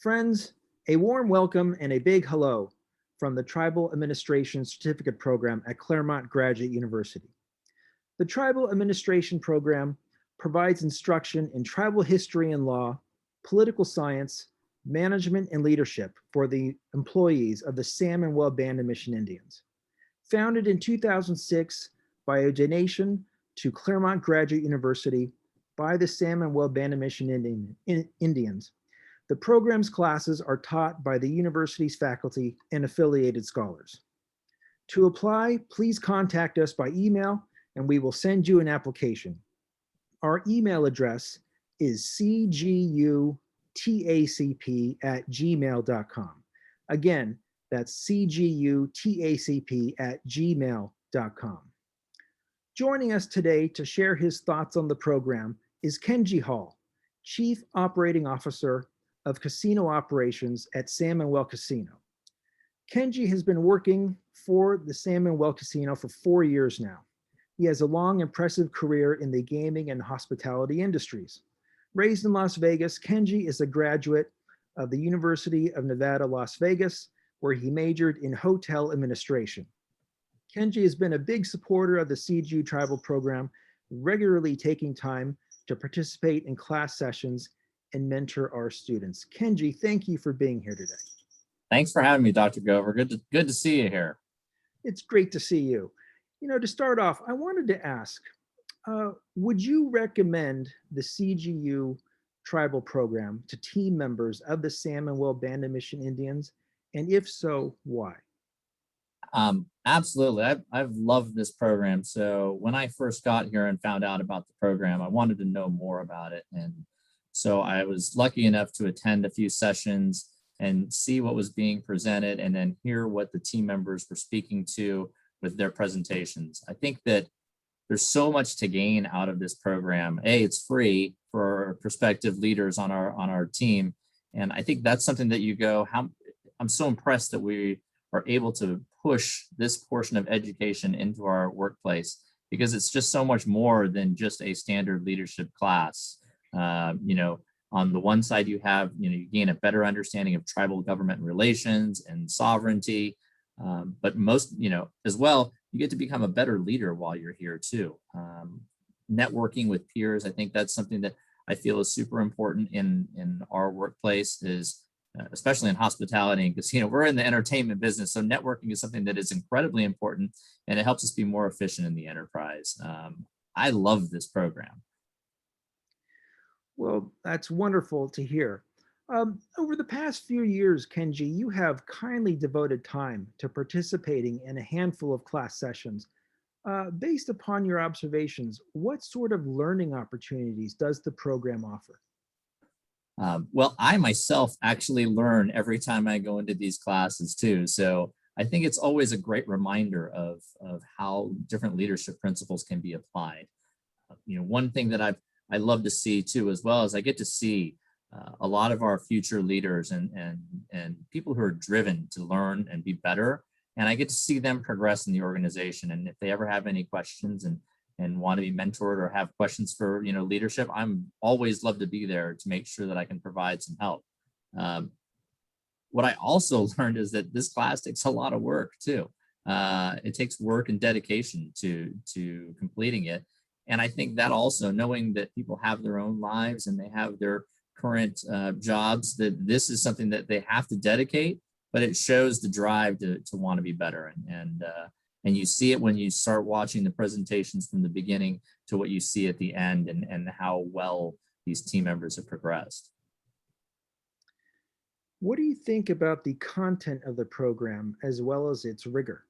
Friends, a warm welcome and a big hello from the Tribal Administration Certificate Program at Claremont Graduate University. The Tribal Administration Program provides instruction in tribal history and law, political science, management, and leadership for the employees of the San Manuel Band of Mission Indians. Founded in 2006 by a donation to Claremont Graduate University by the San Manuel Band of Mission Indians, the program's classes are taught by the university's faculty and affiliated scholars. To apply, please contact us by email and we will send you an application. Our email address is cgutacp@gmail.com. Again, that's cgutacp@gmail.com. Joining us today to share his thoughts on the program is Kenji Hall, Chief Operating Officer of Casino Operations at San Manuel Casino. Kenji has been working for the San Manuel Casino for 4 years now. He has a long, impressive career in the gaming and hospitality industries. Raised in Las Vegas, Kenji is a graduate of the University of Nevada, Las Vegas, where he majored in hotel administration. Kenji has been a big supporter of the CGU Tribal Program, regularly taking time to participate in class sessions and mentor our students. Kenji, thank you for being here today. Thanks for having me, Dr. Gover. Good to see you here. It's great to see you. To start off, I wanted to ask, would you recommend the CGU Tribal Program to team members of the San Manuel Band of Mission Indians? And if so, why? Absolutely. I've loved this program. So when I first got here and found out about the program, I wanted to know more about it. And so I was lucky enough to attend a few sessions and see what was being presented and then hear what the team members were speaking to with their presentations. I think that there's so much to gain out of this program. It's free for prospective leaders on our team. And I think that's something that I'm so impressed that we are able to push this portion of education into our workplace because it's just so much more than just a standard leadership class. On the one side, you you gain a better understanding of tribal government relations and sovereignty, but most, as well, you get to become a better leader while you're here too. Networking with peers, I think that's something that I feel is super important in our workplace, is especially in hospitality and casino. We're in the entertainment business, so networking is something that is incredibly important, and it helps us be more efficient in the enterprise. I love this program. Well, that's wonderful to hear. Over the past few years, Kenji, you have kindly devoted time to participating in a handful of class sessions. Based upon your observations, what sort of learning opportunities does the program offer? Well, I myself actually learn every time I go into these classes too. So I think it's always a great reminder of how different leadership principles can be applied. One thing that I love to see too, as well, as I get to see a lot of our future leaders and people who are driven to learn and be better. And I get to see them progress in the organization. And if they ever have any questions and want to be mentored or have questions for leadership, I'm always love to be there to make sure that I can provide some help. What I also learned is that this class takes a lot of work too. It takes work and dedication to completing it. And I think that also, knowing that people have their own lives and they have their current jobs, that this is something that they have to dedicate, but it shows the drive to want to be better. And you see it when you start watching the presentations from the beginning to what you see at the end, and how well these team members have progressed. What do you think about the content of the program as well as its rigor?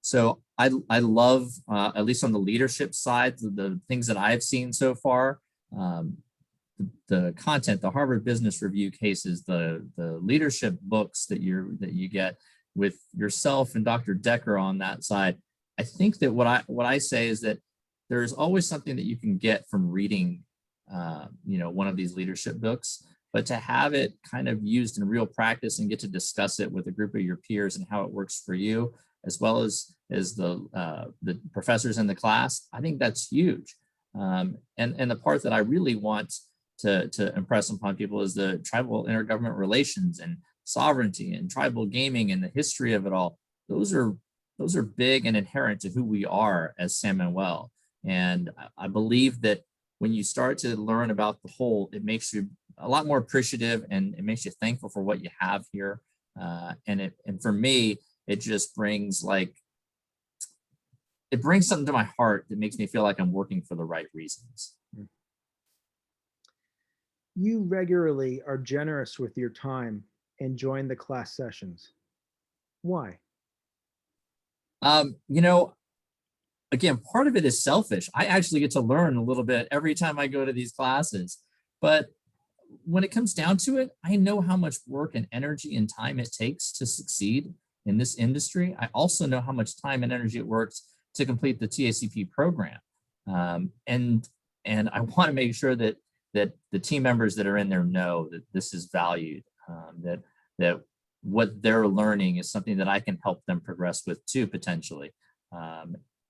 So I love, at least on the leadership side, the things that I've seen so far, the content, the Harvard Business Review cases, the leadership books that you get with yourself and Dr. Decker on that side. I think that what I say is that there's always something that you can get from reading, one of these leadership books, but to have it kind of used in real practice and get to discuss it with a group of your peers and how it works for you, as well as the professors in the class, I think that's huge. And the part that I really want to impress upon people is the tribal intergovernment relations and sovereignty and tribal gaming and the history of it all. Those are big and inherent to who we are as San Manuel. And I believe that when you start to learn about the whole, it makes you a lot more appreciative, and it makes you thankful for what you have here. And for me, it just brings it brings something to my heart that makes me feel like I'm working for the right reasons. You regularly are generous with your time and join the class sessions. Why? You know, again, part of it is selfish. I actually get to learn a little bit every time I go to these classes. But when it comes down to it, I know how much work and energy and time it takes to succeed in this industry. I also know how much time and energy it works to complete the TACP program. And I want to make sure that the team members that are in there know that this is valued, that what they're learning is something that I can help them progress with too, potentially.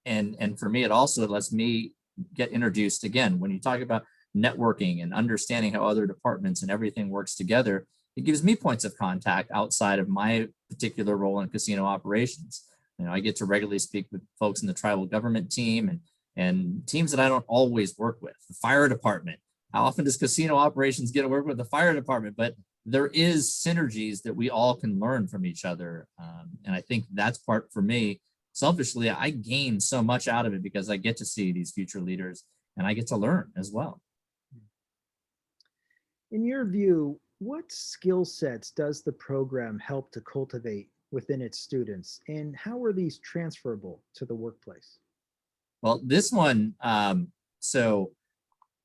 And for me, it also lets me get introduced again. When you talk about networking and understanding how other departments and everything works together, it gives me points of contact outside of my particular role in casino operations. You know, I get to regularly speak with folks in the tribal government team and teams that I don't always work with. The fire department. How often does casino operations get to work with the fire department? But there is synergies that we all can learn from each other. And I think that's part for me. Selfishly, I gain so much out of it because I get to see these future leaders and I get to learn as well. In your view, what skill sets does the program help to cultivate within its students, and how are these transferable to the workplace? Well, this one, so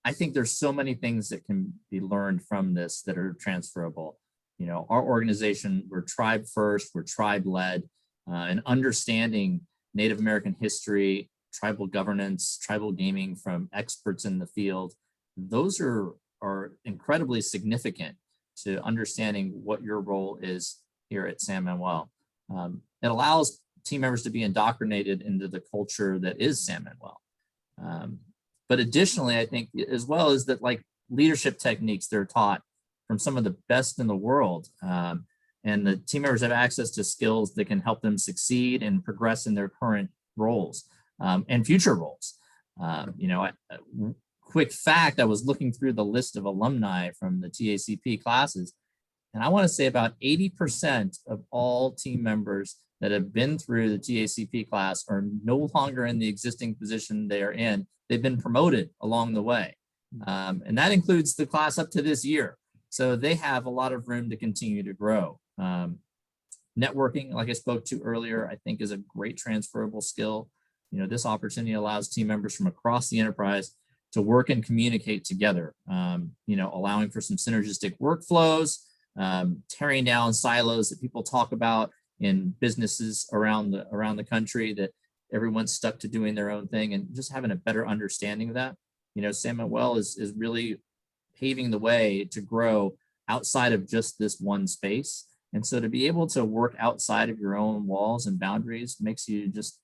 I think there's so many things that can be learned from this that are transferable. You know, our organization, we're tribe first, we're tribe led, and understanding Native American history, tribal governance, tribal gaming from experts in the field. Those are incredibly significant to understanding what your role is here at San Manuel. It allows team members to be indoctrinated into the culture that is San Manuel. But additionally, I think as well is that like leadership techniques they're taught from some of the best in the world. And the team members have access to skills that can help them succeed and progress in their current roles and future roles. You know, quick fact, I was looking through the list of alumni from the TACP classes, and I want to say about 80% of all team members that have been through the TACP class are no longer in the existing position they are in. They've been promoted along the way. And that includes the class up to this year. So they have a lot of room to continue to grow. Networking, like I spoke to earlier, I think is a great transferable skill. You know, this opportunity allows team members from across the enterprise to work and communicate together, you know, allowing for some synergistic workflows, tearing down silos that people talk about in businesses around the country, that everyone's stuck to doing their own thing, and just having a better understanding of that. You know, San Manuel is really paving the way to grow outside of just this one space. And so to be able to work outside of your own walls and boundaries makes you just,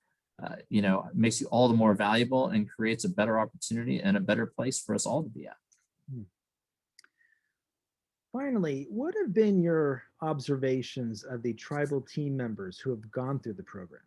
you know, makes you all the more valuable and creates a better opportunity and a better place for us all to be at. Finally, what have been your observations of the tribal team members who have gone through the program?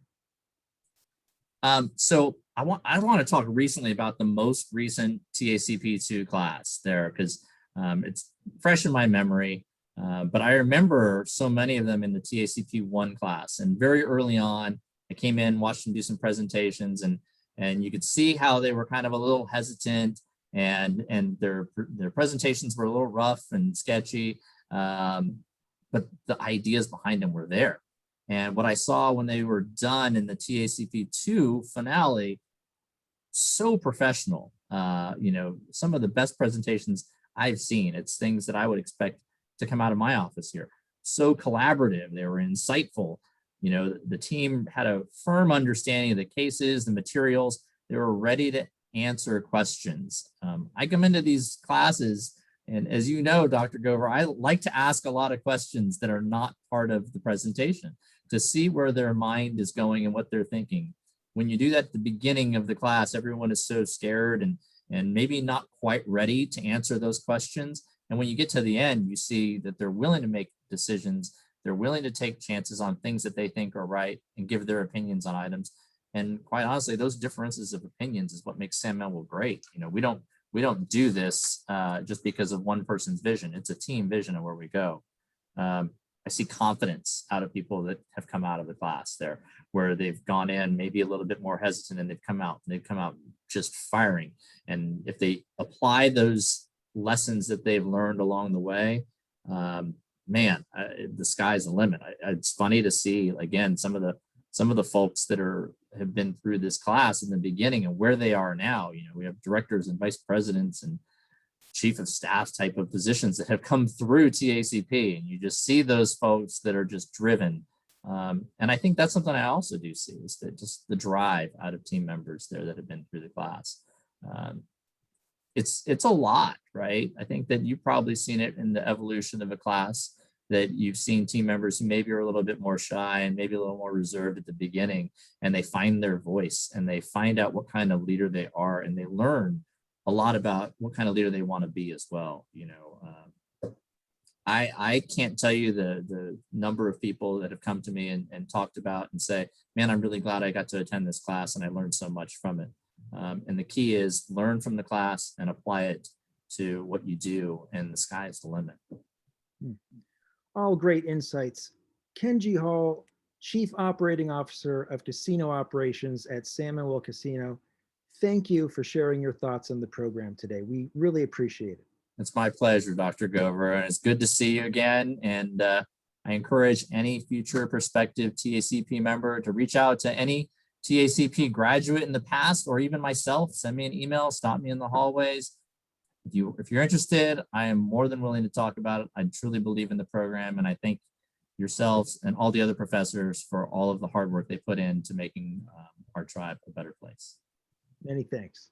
So I want to talk recently about the most recent TACP2 class there, because it's fresh in my memory. But I remember so many of them in the TACP1 class, and very early on, I came in, watched them do some presentations, and you could see how they were kind of a little hesitant, and their presentations were a little rough and sketchy, but the ideas behind them were there. And what I saw when they were done in the TACP2 finale, so professional. You know, some of the best presentations I've seen. It's things that I would expect to come out of my office here. So collaborative, they were insightful. You know, the team had a firm understanding of the cases, the materials. They were ready to answer questions. I come into these classes, and as you know, Dr. Gover, I like to ask a lot of questions that are not part of the presentation to see where their mind is going and what they're thinking. When you do that at the beginning of the class, everyone is so scared and maybe not quite ready to answer those questions. And when you get to the end, you see that they're willing to make decisions. They're willing to take chances on things that they think are right and give their opinions on items. And quite honestly, those differences of opinions is what makes San Manuel great. You know, we don't do this just because of one person's vision. It's a team vision of where we go. I see confidence out of people that have come out of the class there, where they've gone in maybe a little bit more hesitant and they've come out just firing. And if they apply those lessons that they've learned along the way, man, the sky's the limit. It's funny to see, again, some of the folks that have been through this class in the beginning and where they are now. You know, we have directors and vice presidents and chief of staff type of positions that have come through TACP, and you just see those folks that are just driven. And I think that's something I also do see, is that just the drive out of team members there that have been through the class. It's a lot, right? I think that you've probably seen it in the evolution of a class, that you've seen team members who maybe are a little bit more shy and maybe a little more reserved at the beginning, and they find their voice and they find out what kind of leader they are, and they learn a lot about what kind of leader they want to be as well. You know, I can't tell you the number of people that have come to me and talked about and say, man, I'm really glad I got to attend this class and I learned so much from it. And the key is learn from the class and apply it to what you do, and the sky is the limit. All great insights. Kenji Hall, Chief Operating Officer of Casino Operations at San Manuel Casino, thank you for sharing your thoughts on the program today. We really appreciate it. It's my pleasure, Dr. Gover, and it's good to see you again. And I encourage any future prospective TACP member to reach out to any TACP graduate in the past, or even myself. Send me an email, stop me in the hallways. If you're interested, I am more than willing to talk about it. I truly believe in the program, and I thank yourselves and all the other professors for all of the hard work they put into making our tribe a better place. Many thanks.